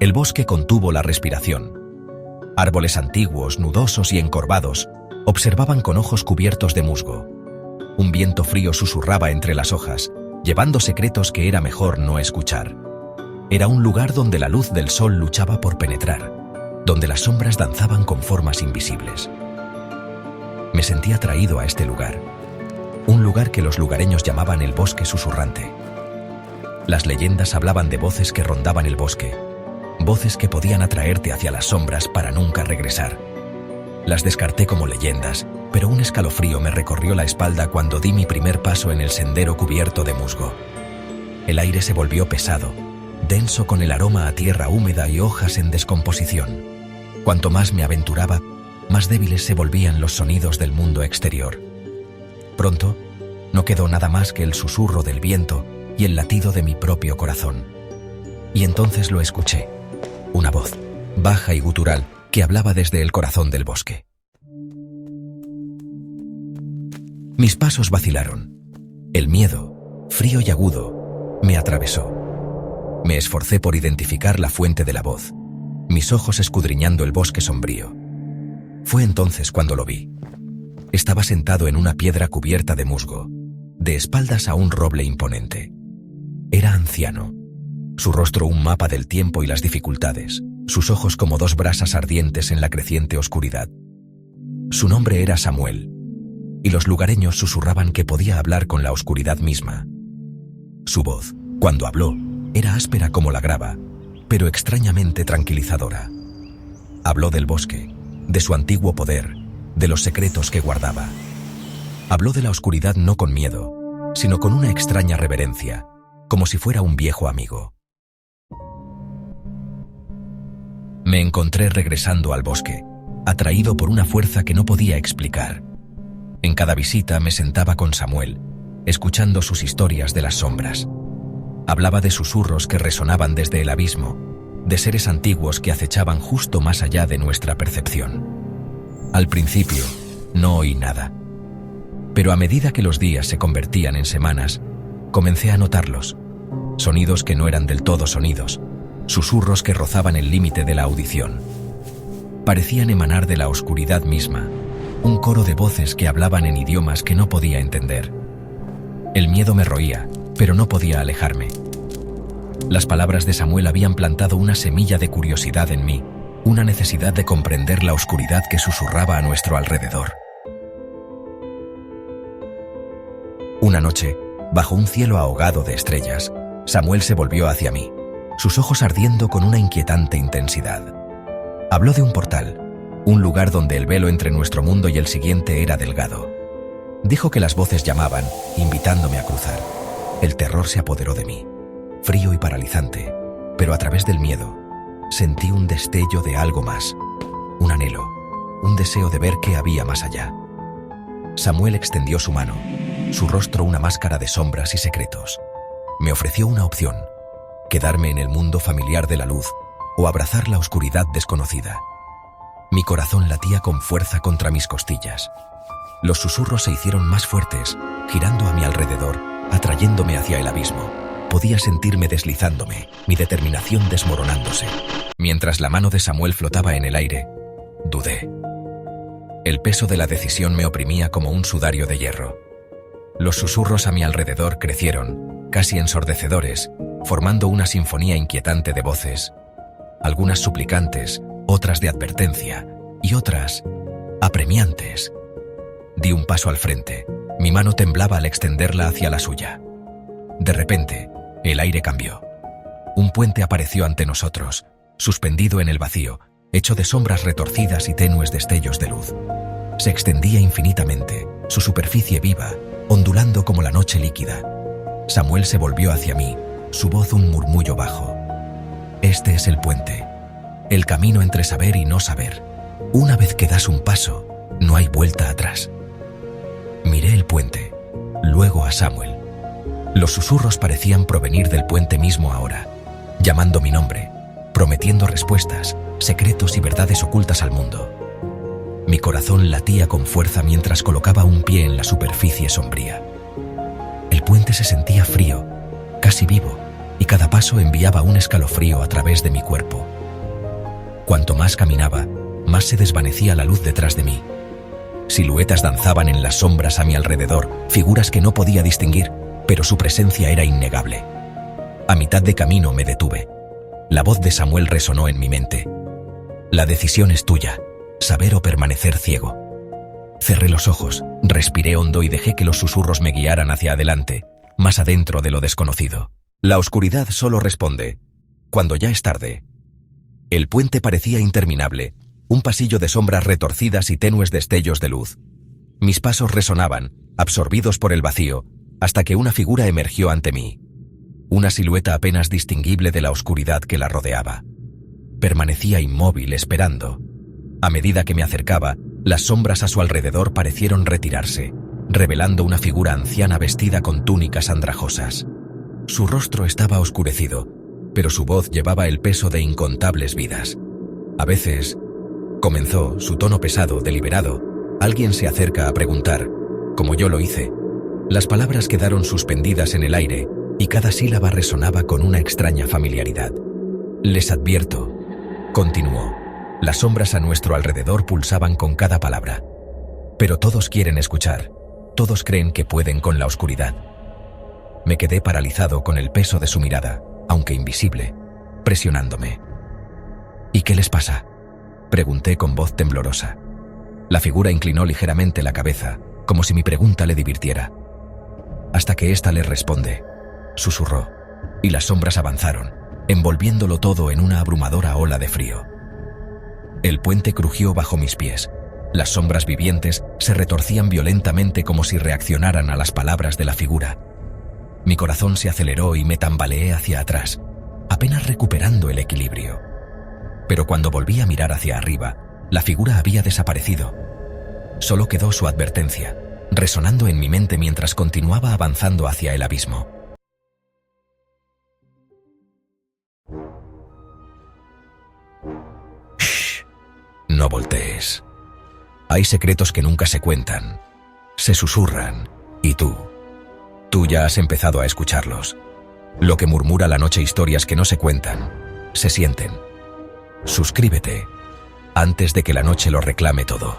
El bosque contuvo la respiración. Árboles antiguos, nudosos y encorvados observaban con ojos cubiertos de musgo. Un viento frío susurraba entre las hojas, llevando secretos que era mejor no escuchar. Era un lugar donde la luz del sol luchaba por penetrar, donde las sombras danzaban con formas invisibles. Me sentí atraído a este lugar, un lugar que los lugareños llamaban el bosque susurrante. Las leyendas hablaban de voces que rondaban el bosque, voces que podían atraerte hacia las sombras para nunca regresar. Las descarté como leyendas, pero un escalofrío me recorrió la espalda cuando di mi primer paso en el sendero cubierto de musgo. El aire se volvió pesado, denso con el aroma a tierra húmeda y hojas en descomposición. Cuanto más me aventuraba, más débiles se volvían los sonidos del mundo exterior. Pronto, no quedó nada más que el susurro del viento y el latido de mi propio corazón. Y entonces lo escuché, una voz, baja y gutural, que hablaba desde el corazón del bosque. Mis pasos vacilaron. El miedo, frío y agudo, me atravesó. Me esforcé por identificar la fuente de la voz, mis ojos escudriñando el bosque sombrío. Fue entonces cuando lo vi. Estaba sentado en una piedra cubierta de musgo, de espaldas a un roble imponente. Era anciano, su rostro un mapa del tiempo y las dificultades, sus ojos como dos brasas ardientes en la creciente oscuridad. Su nombre era Samuel, y los lugareños susurraban que podía hablar con la oscuridad misma. Su voz, cuando habló, era áspera como la grava, pero extrañamente tranquilizadora. Habló del bosque, de su antiguo poder, de los secretos que guardaba. Habló de la oscuridad no con miedo, sino con una extraña reverencia, como si fuera un viejo amigo. Me encontré regresando al bosque, atraído por una fuerza que no podía explicar. En cada visita me sentaba con Samuel, escuchando sus historias de las sombras. Hablaba de susurros que resonaban desde el abismo, de seres antiguos que acechaban justo más allá de nuestra percepción. Al principio, no oí nada. Pero a medida que los días se convertían en semanas, comencé a notarlos. Sonidos que no eran del todo sonidos, susurros que rozaban el límite de la audición. Parecían emanar de la oscuridad misma, un coro de voces que hablaban en idiomas que no podía entender. El miedo me roía, pero no podía alejarme. Las palabras de Samuel habían plantado una semilla de curiosidad en mí, una necesidad de comprender la oscuridad que susurraba a nuestro alrededor. Una noche, bajo un cielo ahogado de estrellas, Samuel se volvió hacia mí, sus ojos ardiendo con una inquietante intensidad. Habló de un portal, un lugar donde el velo entre nuestro mundo y el siguiente era delgado. Dijo que las voces llamaban, invitándome a cruzar. El terror se apoderó de mí, frío y paralizante, pero a través del miedo, sentí un destello de algo más, un anhelo, un deseo de ver qué había más allá. Samuel extendió su mano, su rostro una máscara de sombras y secretos. Me ofreció una opción, quedarme en el mundo familiar de la luz o abrazar la oscuridad desconocida. Mi corazón latía con fuerza contra mis costillas. Los susurros se hicieron más fuertes, girando a mi alrededor, atrayéndome hacia el abismo. Podía sentirme deslizándome, mi determinación desmoronándose. Mientras la mano de Samuel flotaba en el aire, dudé. El peso de la decisión me oprimía como un sudario de hierro. Los susurros a mi alrededor crecieron, casi ensordecedores, formando una sinfonía inquietante de voces, algunas suplicantes, otras de advertencia, y otras apremiantes. Di un paso al frente, mi mano temblaba al extenderla hacia la suya. De repente, el aire cambió. Un puente apareció ante nosotros, suspendido en el vacío, hecho de sombras retorcidas y tenues destellos de luz. Se extendía infinitamente, su superficie viva, ondulando como la noche líquida. Samuel se volvió hacia mí, su voz un murmullo bajo. Este es el puente, el camino entre saber y no saber. Una vez que das un paso, no hay vuelta atrás. Miré el puente, luego a Samuel. Los susurros parecían provenir del puente mismo ahora, llamando mi nombre, prometiendo respuestas, secretos y verdades ocultas al mundo. Mi corazón latía con fuerza mientras colocaba un pie en la superficie sombría. El puente se sentía frío, casi vivo, y cada paso enviaba un escalofrío a través de mi cuerpo. Cuanto más caminaba, más se desvanecía la luz detrás de mí. Siluetas danzaban en las sombras a mi alrededor, figuras que no podía distinguir, pero su presencia era innegable. A mitad de camino me detuve. La voz de Samuel resonó en mi mente. La decisión es tuya, saber o permanecer ciego. Cerré los ojos, respiré hondo y dejé que los susurros me guiaran hacia adelante, más adentro de lo desconocido. La oscuridad solo responde cuando ya es tarde. El puente parecía interminable, un pasillo de sombras retorcidas y tenues destellos de luz. Mis pasos resonaban, absorbidos por el vacío, hasta que una figura emergió ante mí. Una silueta apenas distinguible de la oscuridad que la rodeaba. Permanecía inmóvil, esperando. A medida que me acercaba, las sombras a su alrededor parecieron retirarse, revelando una figura anciana vestida con túnicas andrajosas. Su rostro estaba oscurecido, pero su voz llevaba el peso de incontables vidas. A veces, comenzó, su tono pesado, deliberado, alguien se acerca a preguntar, como yo lo hice. Las palabras quedaron suspendidas en el aire y cada sílaba resonaba con una extraña familiaridad. Les advierto, continuó. Las sombras a nuestro alrededor pulsaban con cada palabra. Pero todos quieren escuchar, todos creen que pueden con la oscuridad. Me quedé paralizado con el peso de su mirada, aunque invisible, presionándome. ¿Y qué les pasa?, pregunté con voz temblorosa. La figura inclinó ligeramente la cabeza, como si mi pregunta le divirtiera. Hasta que ésta le responde, susurró, y las sombras avanzaron, envolviéndolo todo en una abrumadora ola de frío. El puente crujió bajo mis pies. Las sombras vivientes se retorcían violentamente como si reaccionaran a las palabras de la figura. Mi corazón se aceleró y me tambaleé hacia atrás, apenas recuperando el equilibrio. Pero cuando volví a mirar hacia arriba, la figura había desaparecido. Solo quedó su advertencia, resonando en mi mente mientras continuaba avanzando hacia el abismo. Shh, no voltees. Hay secretos que nunca se cuentan, se susurran, y tú ya has empezado a escucharlos. Lo que murmura la noche, historias que no se cuentan, se sienten. Suscríbete antes de que la noche lo reclame todo.